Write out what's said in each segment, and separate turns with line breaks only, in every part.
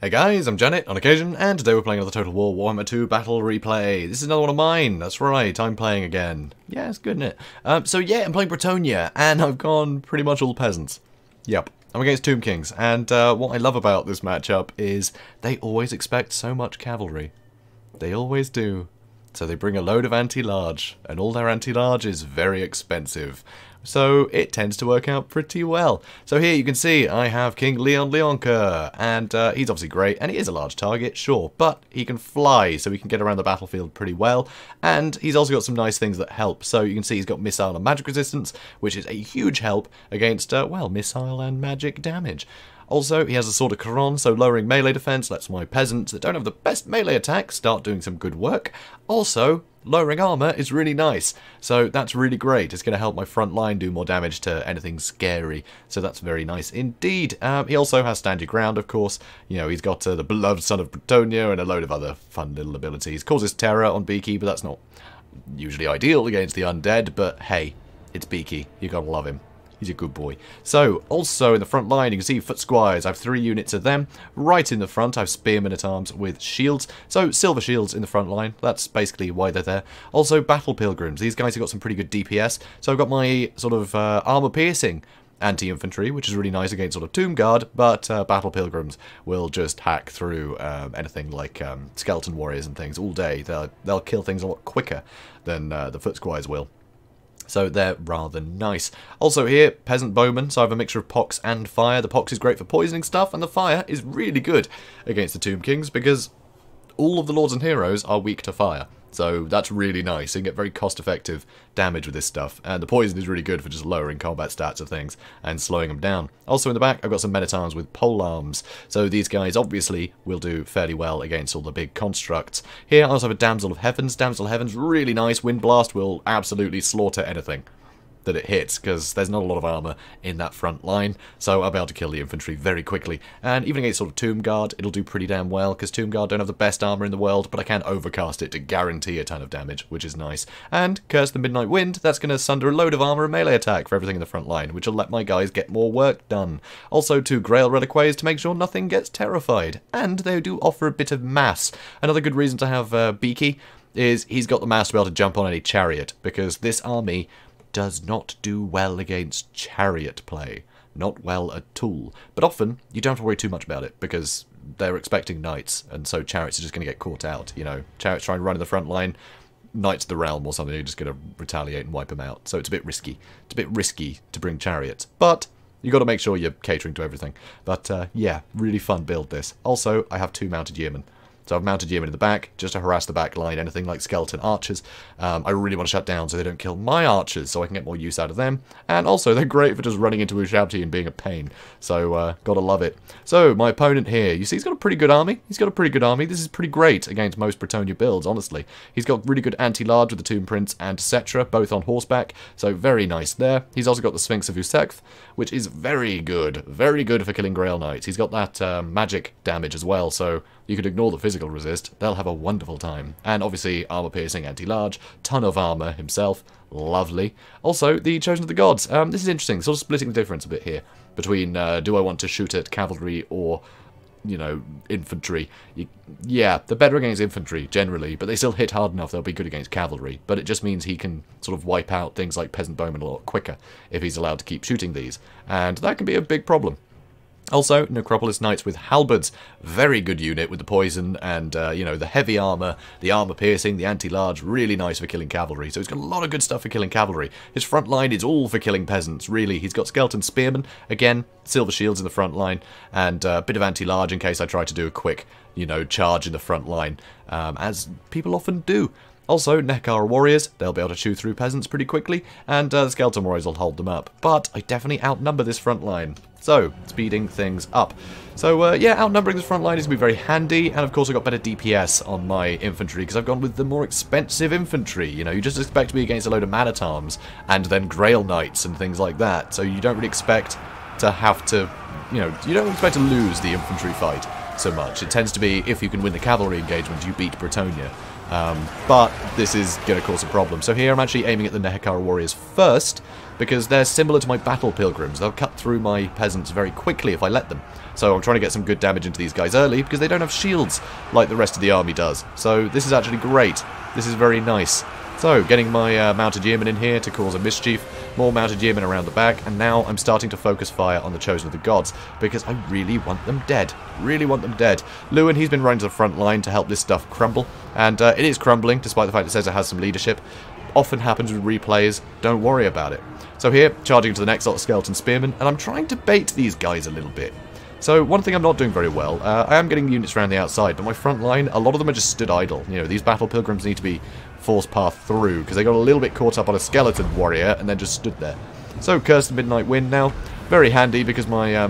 Hey guys, I'm JanetOnOccasion, and today we're playing another Total War Warhammer II Battle Replay. This is another one of mine, that's right, I'm playing again. Yeah, it's good, isn't it? So yeah, I'm playing Bretonnia, and I've gone pretty much all peasants. Yep, I'm against Tomb Kings, and what I love about this matchup is they always expect so much cavalry. They always do. So they bring a load of anti-large, and all their anti-large is very expensive. So it tends to work out pretty well. So here you can see I have King Leon Leonka, and he's obviously great, and he is a large target, sure, but he can fly, so he can get around the battlefield pretty well, and he's also got some nice things that help. So you can see he's got missile and magic resistance, which is a huge help against, well, missile and magic damage. Also, he has a Sword of Charon, so lowering melee defense lets my peasants that don't have the best melee attack start doing some good work. Also, lowering armor is really nice, so that's really great. It's going to help my front line do more damage to anything scary, so that's very nice indeed. He also has Stand Your Ground, of course. You know, he's got the beloved son of Bretonnia and a load of other fun little abilities. Causes terror on Beaky, but that's not usually ideal against the undead, but hey, it's Beaky. You gotta love him. He's a good boy. So, also in the front line, you can see Foot Squires. I have 3 units of them. Right in the front, I have Spearmen at Arms with shields. So, silver shields in the front line. That's basically why they're there. Also, Battle Pilgrims. These guys have got some pretty good DPS. So, I've got my sort of armor-piercing anti-infantry, which is really nice against sort of Tomb Guard, but Battle Pilgrims will just hack through anything like Skeleton Warriors and things all day. They'll kill things a lot quicker than the Foot Squires will. So they're rather nice. Also here, Peasant Bowmen, so I have a mixture of Pox and Fire. The Pox is great for poisoning stuff, and the Fire is really good against the Tomb Kings, because all of the Lords and Heroes are weak to Fire. So that's really nice. You can get very cost-effective damage with this stuff. And the poison is really good for just lowering combat stats of things and slowing them down. Also in the back, I've got some men-at-arms with polearms. So these guys obviously will do fairly well against all the big constructs. Here I also have a Damsel of Heavens. Damsel of Heavens, really nice. Wind Blast will absolutely slaughter anything that it hits, because there's not a lot of armor in that front line, so I'll be able to kill the infantry very quickly. And even against sort of Tomb Guard, it'll do pretty damn well, because Tomb Guard don't have the best armor in the world, but I can overcast it to guarantee a ton of damage, which is nice. And Curse the Midnight Wind, that's going to sunder a load of armor and melee attack for everything in the front line, which will let my guys get more work done. Also 2 Grail Reliquaries to make sure nothing gets terrified, and they do offer a bit of mass. Another good reason to have Beaky is he's got the mass to be able to jump on any chariot, because this army does not do well against chariot play. Not well at all. But often, you don't have to worry too much about it, because they're expecting knights, and so chariots are just going to get caught out. You know, chariots try and run in the front line, knights of the realm or something, you're just going to retaliate and wipe them out. So it's a bit risky. It's a bit risky to bring chariots. But you've got to make sure you're catering to everything. But yeah, really fun build this. Also, I have 2 mounted yeomen. So I've mounted yeomen in the back, just to harass the back line, anything like skeleton archers. I really want to shut down so they don't kill my archers, so I can get more use out of them. And also, they're great for just running into a shouty and being a pain. So, gotta love it. So, my opponent here, you see he's got a pretty good army. He's got a pretty good army. This is pretty great against most Bretonnia builds, honestly. He's got really good anti-large with the Tomb Prince and Cetra, both on horseback. So, very nice there. He's also got the Sphinx of Usekth, which is very good for killing Grail Knights. He's got that magic damage as well, so you could ignore the physical resist. They'll have a wonderful time. And obviously, armor-piercing, anti-large, ton of armor himself. Lovely. Also, the Chosen of the Gods. This is interesting, sort of splitting the difference a bit here between do I want to shoot at cavalry or, you know, infantry. Yeah, they're better against infantry, generally, but they still hit hard enough they'll be good against cavalry. But it just means he can sort of wipe out things like Peasant Bowmen a lot quicker if he's allowed to keep shooting these. And that can be a big problem. Also, Necropolis Knights with Halberds, very good unit with the poison and, you know, the heavy armor, the armor-piercing, the anti-large, really nice for killing cavalry. So he's got a lot of good stuff for killing cavalry. His front line is all for killing peasants, really. He's got Skeleton Spearmen, again, silver shields in the front line, and a bit of anti-large in case I try to do a quick, you know, charge in the front line, as people often do. Also, Nekara Warriors, they'll be able to chew through peasants pretty quickly, and the Skeleton Warriors will hold them up. But I definitely outnumber this front line. So, speeding things up. So, yeah, outnumbering this front line is going to be very handy, and of course I've got better DPS on my infantry, because I've gone with the more expensive infantry. You know, you just expect to be against a load of man-at-arms, and then Grail Knights and things like that, so you don't really expect to have to, you know, you don't expect to lose the infantry fight so much. It tends to be, if you can win the cavalry engagement, you beat Bretonnia. But this is going to cause a problem. So here I'm actually aiming at the Nekara Warriors first, because they're similar to my battle pilgrims. They'll cut through my peasants very quickly if I let them. So I'm trying to get some good damage into these guys early because they don't have shields like the rest of the army does. So this is actually great. This is very nice. So, getting my mounted yeomen in here to cause a mischief, more mounted yeomen around the back, and now I'm starting to focus fire on the Chosen of the Gods, because I really want them dead. Really want them dead. Lewin, he's been running to the front line to help this stuff crumble, and it is crumbling, despite the fact it says it has some leadership. Often happens with replays, don't worry about it. So here, charging into the next lot of skeleton spearmen, and I'm trying to bait these guys a little bit. So, one thing I'm not doing very well, I am getting units around the outside, but my front line, a lot of them are just stood idle. You know, these battle pilgrims need to be forced path through, because they got a little bit caught up on a skeleton warrior, and then just stood there. So, Curse the Midnight Wind now, very handy, because my,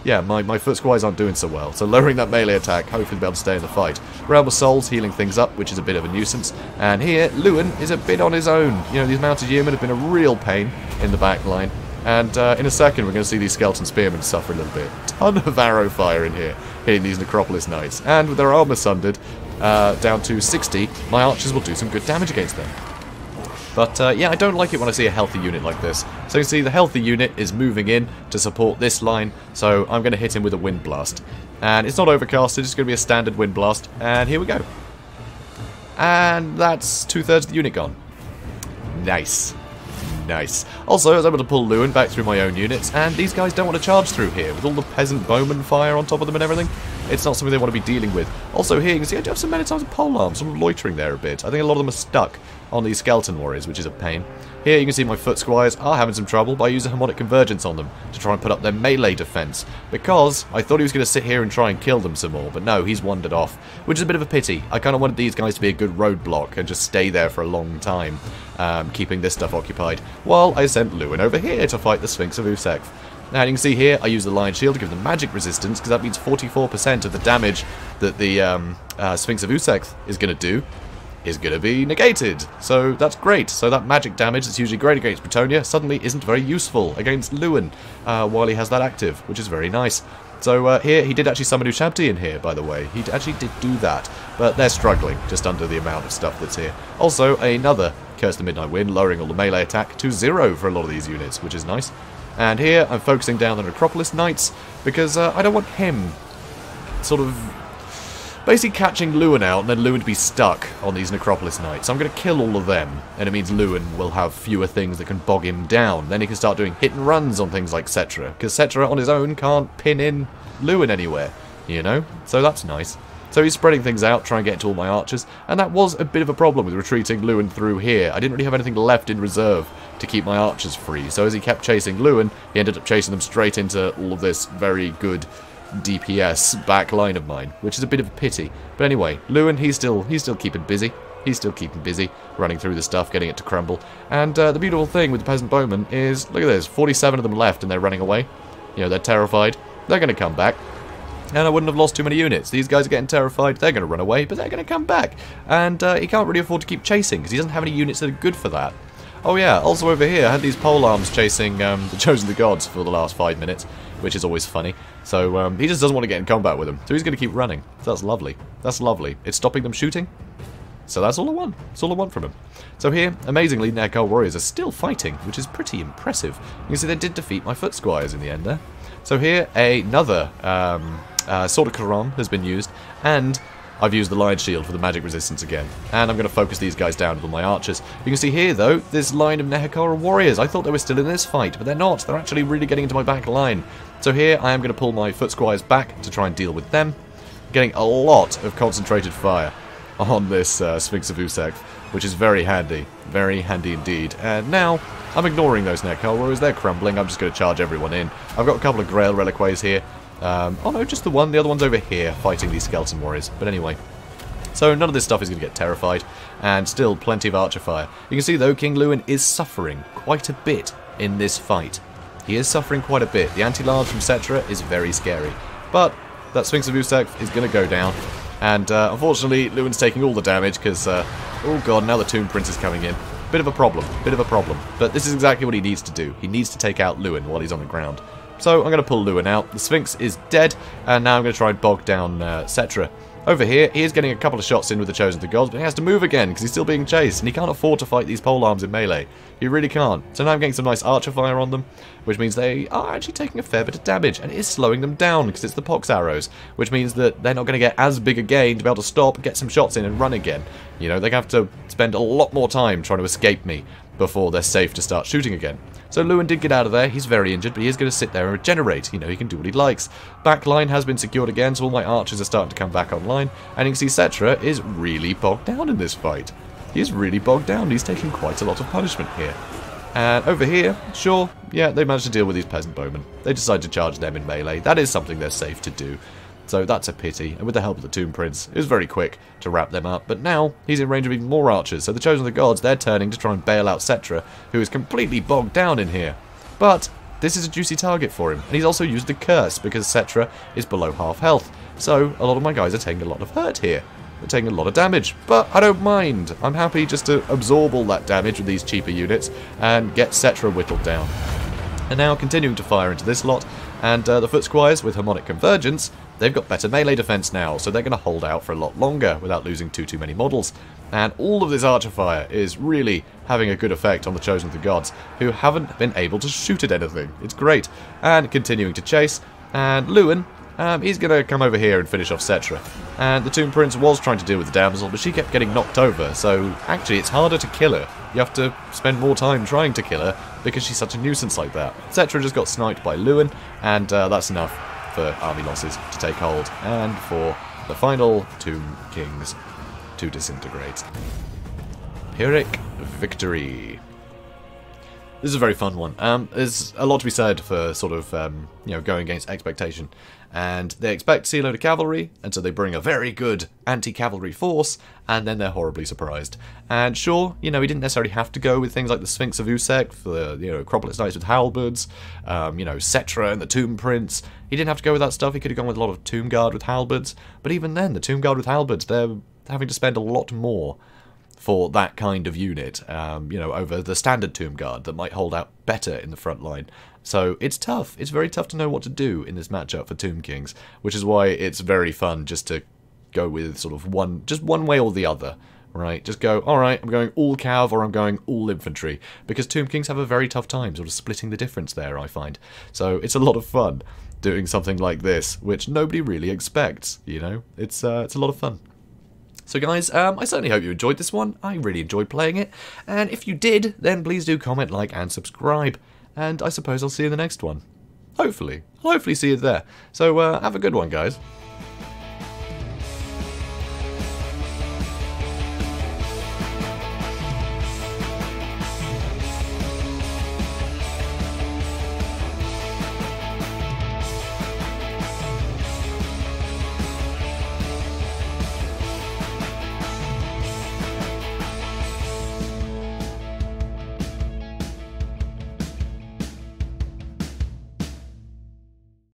my foot squires aren't doing so well. So, lowering that melee attack, hopefully be able to stay in the fight. Realm of Souls, healing things up, which is a bit of a nuisance. And here, Lewin is a bit on his own. You know, these mounted yeomen have been a real pain in the back line. And in a second, we're going to see these skeleton spearmen suffer a little bit. Ton of arrow fire in here, hitting these Necropolis Knights. And with their armor sundered down to 60, my archers will do some good damage against them. But yeah, I don't like it when I see a healthy unit like this. So you can see the healthy unit is moving in to support this line, so I'm going to hit him with a Wind Blast. And it's not overcasted, it's going to be a standard Wind Blast. And here we go. And that's 2/3 of the unit gone. Nice. Nice. Also, I was able to pull Lewin back through my own units, and these guys don't want to charge through here. With all the peasant bowman fire on top of them and everything, it's not something they want to be dealing with. Also here, you can see I do have some men-at-arms and polearms, sort of loitering there a bit. I think a lot of them are stuck on these skeleton warriors, which is a pain. Here you can see my foot squires are having some trouble, but I use a harmonic convergence on them to try and put up their melee defense, because I thought he was going to sit here and try and kill them some more, but no, he's wandered off, which is a bit of a pity. I kind of wanted these guys to be a good roadblock and just stay there for a long time, keeping this stuff occupied, while I sent Lewin over here to fight the Sphinx of Usek. Now you can see here, I use the Lion Shield to give them magic resistance, because that means 44% of the damage that the Sphinx of Usek is going to do is going to be negated. So that's great. So that magic damage that's usually great against Bretonnia suddenly isn't very useful against Lewin while he has that active, which is very nice. So here, he did actually summon Ushabti in here, by the way. He actually did do that, but they're struggling just under the amount of stuff that's here. Also, another Curse the Midnight Wind, lowering all the melee attack to 0 for a lot of these units, which is nice. And here, I'm focusing down the Necropolis Knights, because I don't want him sort of basically catching Lewin out, and then Lewin to be stuck on these Necropolis Knights. So I'm going to kill all of them, and it means Lewin will have fewer things that can bog him down. Then he can start doing hit and runs on things like Cetra, because Cetra on his own can't pin in Lewin anywhere, you know? So that's nice. So he's spreading things out, trying to get into all my archers, and that was a bit of a problem with retreating Lewin through here. I didn't really have anything left in reserve to keep my archers free, so as he kept chasing Lewin, he ended up chasing them straight into all of this very good DPS back line of mine, which is a bit of a pity. But anyway, Lewin, he's still keeping busy. He's still keeping busy, running through the stuff, getting it to crumble. And the beautiful thing with the Peasant Bowmen is, look at this, 47 of them left and they're running away. You know, they're terrified. They're going to come back. And I wouldn't have lost too many units. These guys are getting terrified. They're going to run away, but they're going to come back. And he can't really afford to keep chasing, because he doesn't have any units that are good for that. Oh yeah, also over here, I had these polearms chasing the Chosen of the Gods for the last 5 minutes, which is always funny. So he just doesn't want to get in combat with them, so he's going to keep running. So that's lovely. That's lovely. It's stopping them shooting. So that's all I want. That's all I want from him. So here, amazingly, Nekar warriors are still fighting, which is pretty impressive. You can see they did defeat my foot squires in the end there. So here, another Sword of Quran has been used, and I've used the Lion Shield for the magic resistance again. And I'm going to focus these guys down with all my archers. You can see here, though, this line of Nehekara warriors. I thought they were still in this fight, but they're not. They're actually really getting into my back line. So here, I am going to pull my foot squires back to try and deal with them. Getting a lot of concentrated fire on this Sphinx of Usek, which is very handy. Very handy indeed. And now, I'm ignoring those Nehekara warriors. They're crumbling. I'm just going to charge everyone in. I've got a couple of Grail Reliquaries here. Oh no, just the one. The other one's over here, fighting these skeleton warriors. But anyway, so none of this stuff is going to get terrified, and still plenty of archer fire. You can see, though, King Lewin is suffering quite a bit in this fight. He is suffering quite a bit. The anti-large from Cetra is very scary. But that Sphinx of Usek is going to go down, and unfortunately, Lewin's taking all the damage, because, oh god, now the Tomb Prince is coming in. Bit of a problem, but this is exactly what he needs to do. He needs to take out Lewin while he's on the ground. So I'm going to pull Lewin out. The Sphinx is dead, and now I'm going to try and bog down Cetra. Over here, he is getting a couple of shots in with the Chosen of the Gods, but he has to move again because he's still being chased, and he can't afford to fight these polearms in melee. He really can't. So now I'm getting some nice archer fire on them, which means they are actually taking a fair bit of damage, and it is slowing them down because it's the pox arrows, which means that they're not going to get as big a gain to be able to stop, get some shots in, and run again. You know, they have to spend a lot more time trying to escape me before they're safe to start shooting again. So Lewin did get out of there. He's very injured, but he is going to sit there and regenerate. You know, he can do what he likes. Backline has been secured again, so all my archers are starting to come back online. And you can see Cetra is really bogged down in this fight. He is really bogged down. He's taking quite a lot of punishment here. And over here, sure, yeah, they managed to deal with these peasant bowmen. They decided to charge them in melee. That is something they're safe to do. So that's a pity, and with the help of the Tomb Prince, it was very quick to wrap them up, but now he's in range of even more archers, so the Chosen of the Gods, they're turning to try and bail out Cetra, who is completely bogged down in here. But this is a juicy target for him, and he's also used the Curse, because Cetra is below half health, so a lot of my guys are taking a lot of hurt here. They're taking a lot of damage, but I don't mind. I'm happy just to absorb all that damage with these cheaper units, and get Cetra whittled down. And now continuing to fire into this lot, and the Foot Squires with Harmonic Convergence, they've got better melee defense now, so they're going to hold out for a lot longer without losing too many models. And all of this archer fire is really having a good effect on the Chosen of the Gods, who haven't been able to shoot at anything. It's great. And continuing to chase, and Lewin, he's going to come over here and finish off Cetra. And the Tomb Prince was trying to deal with the damsel, but she kept getting knocked over, so actually it's harder to kill her. You have to spend more time trying to kill her, because she's such a nuisance like that. Cetra just got sniped by Lewin, and that's enough for army losses to take hold, and for the final Tomb Kings to disintegrate. Pyrrhic Victory. This is a very fun one. There's a lot to be said for sort of, you know, going against expectation. And they expect to see a load of cavalry, and so they bring a very good anti-cavalry force, and then they're horribly surprised. And sure, you know, he didn't necessarily have to go with things like the Sphinx of Usek, for the, you know, Acropolis Knights with halberds, you know, Cetra and the Tomb Prince. He didn't have to go with that stuff. He could have gone with a lot of Tomb Guard with halberds. But even then, the Tomb Guard with halberds, they're having to spend a lot more for that kind of unit, you know, over the standard Tomb Guard that might hold out better in the front line. So it's tough. It's very tough to know what to do in this matchup for Tomb Kings, which is why it's very fun just to go with sort of one way or the other, right? Just go, alright, I'm going all cav or I'm going all infantry, because Tomb Kings have a very tough time sort of splitting the difference there, I find. So it's a lot of fun doing something like this, which nobody really expects, you know? It's a lot of fun. So guys, I certainly hope you enjoyed this one. I really enjoyed playing it. And if you did, then please do comment, like, and subscribe. And I suppose I'll see you in the next one. Hopefully. I'll hopefully see you there. So have a good one, guys.